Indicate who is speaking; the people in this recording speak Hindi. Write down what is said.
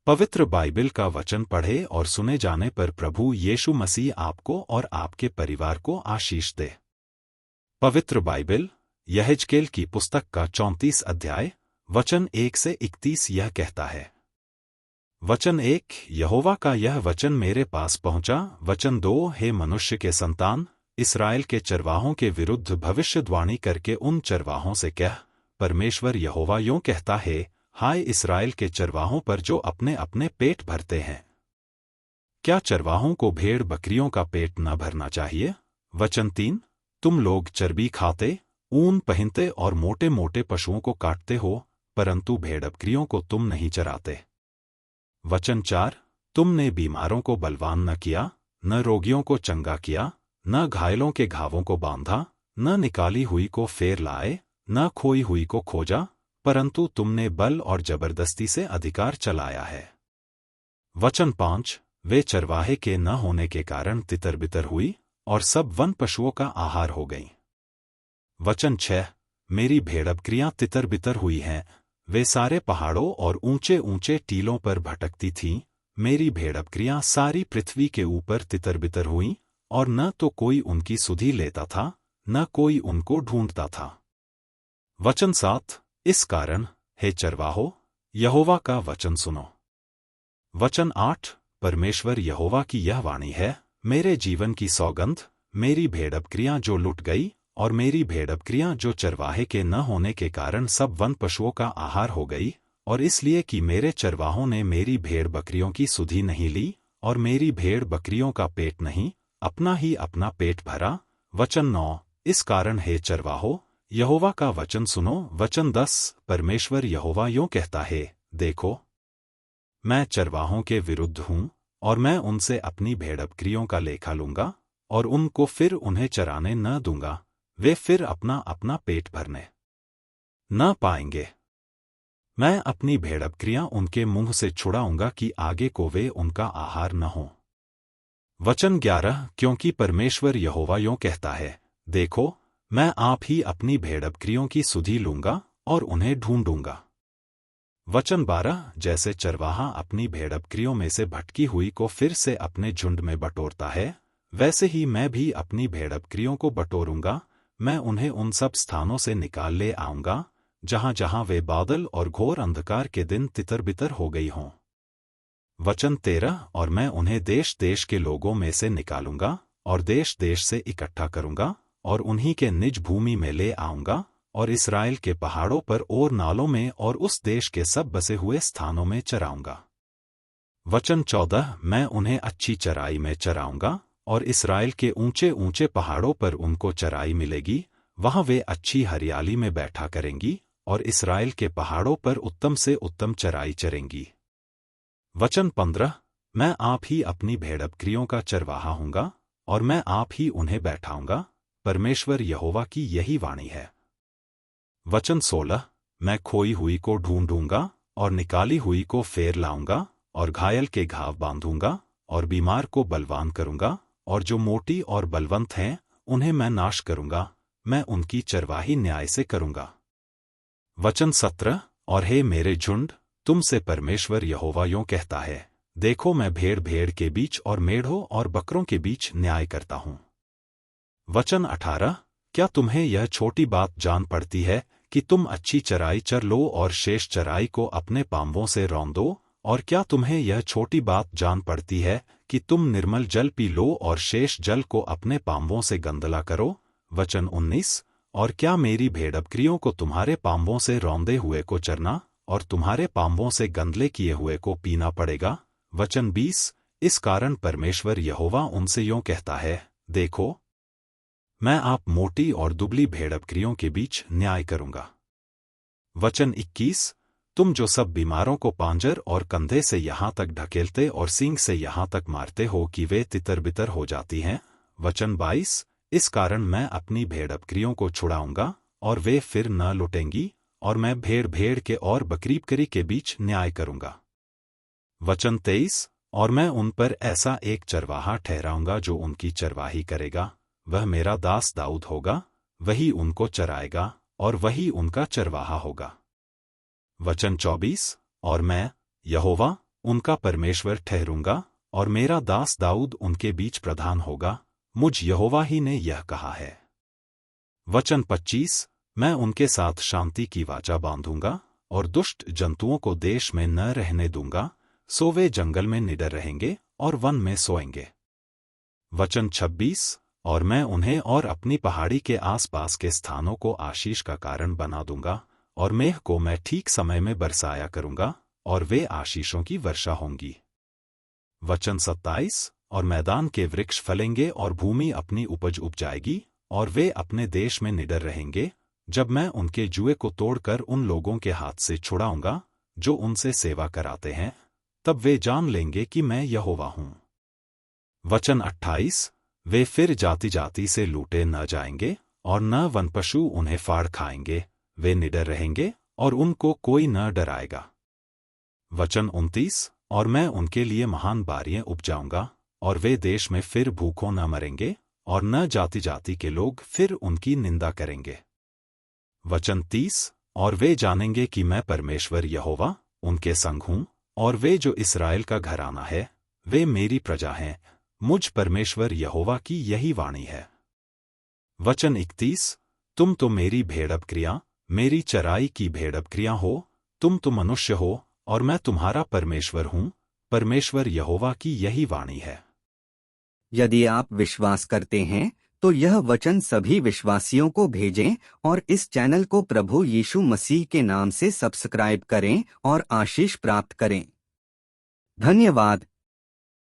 Speaker 1: पवित्र बाइबल का वचन पढ़े और सुने जाने पर प्रभु यीशु मसीह आपको और आपके परिवार को आशीष दे। पवित्र बाइबल यहेजकेल की पुस्तक का 34 अध्याय वचन 1 से 31 यह कहता है। वचन 1, यहोवा का यह वचन मेरे पास पहुंचा। वचन 2, हे मनुष्य के संतान, इस्राएल के चरवाहों के विरुद्ध भविष्यद्वाणी करके उन चरवाहों से कह, परमेश्वर यहोवा यूं कहता है, हाय इस्राएल के चरवाहों पर जो अपने अपने पेट भरते हैं। क्या चरवाहों को भेड़ बकरियों का पेट न भरना चाहिए? वचन 3, तुम लोग चर्बी खाते, ऊन पहनते और मोटे मोटे पशुओं को काटते हो, परंतु भेड़ बकरियों को तुम नहीं चराते। वचन 4, तुमने बीमारों को बलवान न किया, न रोगियों को चंगा किया, न घायलों के घावों को बांधा, न निकाली हुई को फेर लाए, न खोई हुई को खोजा, परंतु तुमने बल और जबरदस्ती से अधिकार चलाया है। वचन 5, वे चरवाहे के न होने के कारण तितर बितर हुई और सब वन पशुओं का आहार हो गईं। वचन 6, मेरी भेड़ बकरियां तितर बितर हुई हैं, वे सारे पहाड़ों और ऊंचे ऊंचे टीलों पर भटकती थीं। मेरी भेड़ बकरियां सारी पृथ्वी के ऊपर तितर बितर हुईं, और न तो कोई उनकी सुधि लेता था, न कोई उनको ढूंढता था। वचन 7, इस कारण, हे चरवाहो, यहोवा का वचन सुनो। वचन 8, परमेश्वर यहोवा की यह वाणी है, मेरे जीवन की सौगंध, मेरी भेड़ बकरियां जो लुट गई और मेरी भेड़ बकरियां जो चरवाहे के न होने के कारण सब वन पशुओं का आहार हो गई, और इसलिए कि मेरे चरवाहों ने मेरी भेड़ बकरियों की सुधि नहीं ली और मेरी भेड़ बकरियों का पेट नहीं, अपना ही अपना पेट भरा। वचन 9, इस कारण हे चरवाहो, यहोवा का वचन सुनो। वचन 10, परमेश्वर यहोवा यूं कहता है, देखो, मैं चरवाहों के विरुद्ध हूं, और मैं उनसे अपनी भेड़ बकरियों का लेखा लूंगा, और उनको फिर उन्हें चराने न दूंगा, वे फिर अपना अपना पेट भरने न पाएंगे। मैं अपनी भेड़ बकरियां उनके मुंह से छुड़ाऊंगा कि आगे को वे उनका आहार न हो। वचन 11, क्योंकि परमेश्वर यहोवा यूं कहता है, देखो, मैं आप ही अपनी भेड़ बकरियों की सुधि लूंगा और उन्हें ढूंढूंगा। वचन 12, जैसे चरवाहा अपनी भेड़ बकरियों में से भटकी हुई को फिर से अपने झुंड में बटोरता है, वैसे ही मैं भी अपनी भेड़ बकरियों को बटोरूंगा। मैं उन्हें उन सब स्थानों से निकाल ले आऊंगा जहां जहां वे बादल और घोर अंधकार के दिन तितर बितर हो गई हों। वचन 13, और मैं उन्हें देश देश के लोगों में से निकालूंगा और देश देश से इकट्ठा करूंगा और उन्हीं के निज भूमि में ले आऊंगा, और इस्राएल के पहाड़ों पर और नालों में और उस देश के सब बसे हुए स्थानों में चराऊंगा। वचन 14, मैं उन्हें अच्छी चराई में चराऊंगा, और इस्राएल के ऊंचे ऊंचे पहाड़ों पर उनको चराई मिलेगी, वहां वे अच्छी हरियाली में बैठा करेंगी, और इस्राएल के पहाड़ों पर उत्तम से उत्तम चराई चरेंगी। वचन 15, मैं आप ही अपनी भेड़ बकरियों का चरवाहा हूंगा, और मैं आप ही उन्हें बैठाऊंगा, परमेश्वर यहोवा की यही वाणी है। वचन 16, मैं खोई हुई को ढूंढूंगा और निकाली हुई को फेर लाऊंगा, और घायल के घाव बांधूंगा और बीमार को बलवान करूंगा, और जो मोटी और बलवंत हैं उन्हें मैं नाश करूंगा, मैं उनकी चरवाही न्याय से करूंगा। वचन 17, और हे मेरे झुंड, तुमसे परमेश्वर यहोवा यूं कहता है, देखो, मैं भेड़ भेड़ के बीच और मेढ़ों और बकरों के बीच न्याय करता हूं। वचन 18, क्या तुम्हें यह छोटी बात जान पड़ती है कि तुम अच्छी चराई चर लो और शेष चराई को अपने पांवों से रौंद दो? और क्या तुम्हें यह छोटी बात जान पड़ती है कि तुम निर्मल जल पी लो और शेष जल को अपने पांवों से गंदला करो? वचन 19, और क्या मेरी भेड़ बकरियों को तुम्हारे पांवों से रौंदे हुए को चरना और तुम्हारे पांवों से गंदले किए हुए को पीना पड़ेगा? वचन 20, इस कारण परमेश्वर यहोवा उनसे यूं कहता है, देखो, मैं आप मोटी और दुबली भेड़ बकरियों के बीच न्याय करूंगा। वचन 21, तुम जो सब बीमारों को पांजर और कंधे से यहां तक ढकेलते और सींग से यहां तक मारते हो कि वे तितर बितर हो जाती हैं। वचन 22, इस कारण मैं अपनी भेड़ बकरियों को छुड़ाऊंगा और वे फिर न लुटेंगी, और मैं भेड़ भेड़ के और बकरी बकरी के बीच न्याय करूंगा। वचन 23, और मैं उन पर ऐसा एक चरवाहा ठहराऊंगा जो उनकी चरवाही करेगा, वह मेरा दास दाऊद होगा, वही उनको चराएगा और वही उनका चरवाहा होगा। वचन 24, और मैं, यहोवा, उनका परमेश्वर ठहरूंगा और मेरा दास दाऊद उनके बीच प्रधान होगा, मुझ यहोवा ही ने यह कहा है। वचन 25, मैं उनके साथ शांति की वाचा बांधूंगा और दुष्ट जंतुओं को देश में न रहने दूंगा, सो वे जंगल में निडर रहेंगे और वन में सोएंगे। वचन 26, और मैं उन्हें और अपनी पहाड़ी के आसपास के स्थानों को आशीष का कारण बना दूंगा, और मेघ को मैं ठीक समय में बरसाया करूंगा, और वे आशीषों की वर्षा होंगी। वचन 27, और मैदान के वृक्ष फलेंगे और भूमि अपनी उपज उपजाएगी, और वे अपने देश में निडर रहेंगे, जब मैं उनके जुए को तोड़कर उन लोगों के हाथ से छुड़ाऊंगा जो उनसे सेवा कराते हैं, तब वे जान लेंगे कि मैं यहोवा हूं। वचन 28, वे फिर जाति जाति से लूटे न जाएंगे और न वन पशु उन्हें फाड़ खाएंगे, वे निडर रहेंगे और उनको कोई न डराएगा। वचन 29, और मैं उनके लिए महान बारियां उपजाऊंगा, और वे देश में फिर भूखों न मरेंगे, और न जाति जाति के लोग फिर उनकी निंदा करेंगे। वचन 30, और वे जानेंगे कि मैं परमेश्वर यहोवा उनके संग हूं, और वे जो इस्राएल का घराना है, वे मेरी प्रजा हैं, मुझ परमेश्वर यहोवा की यही वाणी है। वचन 31, तुम तो मेरी भेड़बकरियां, मेरी चराई की भेड़बकरियां हो, तुम तो मनुष्य हो, और मैं तुम्हारा परमेश्वर हूं, परमेश्वर यहोवा की यही वाणी है।
Speaker 2: यदि आप विश्वास करते हैं तो यह वचन सभी विश्वासियों को भेजें और इस चैनल को प्रभु यीशु मसीह के नाम से सब्सक्राइब करें और आशीष प्राप्त करें। धन्यवाद।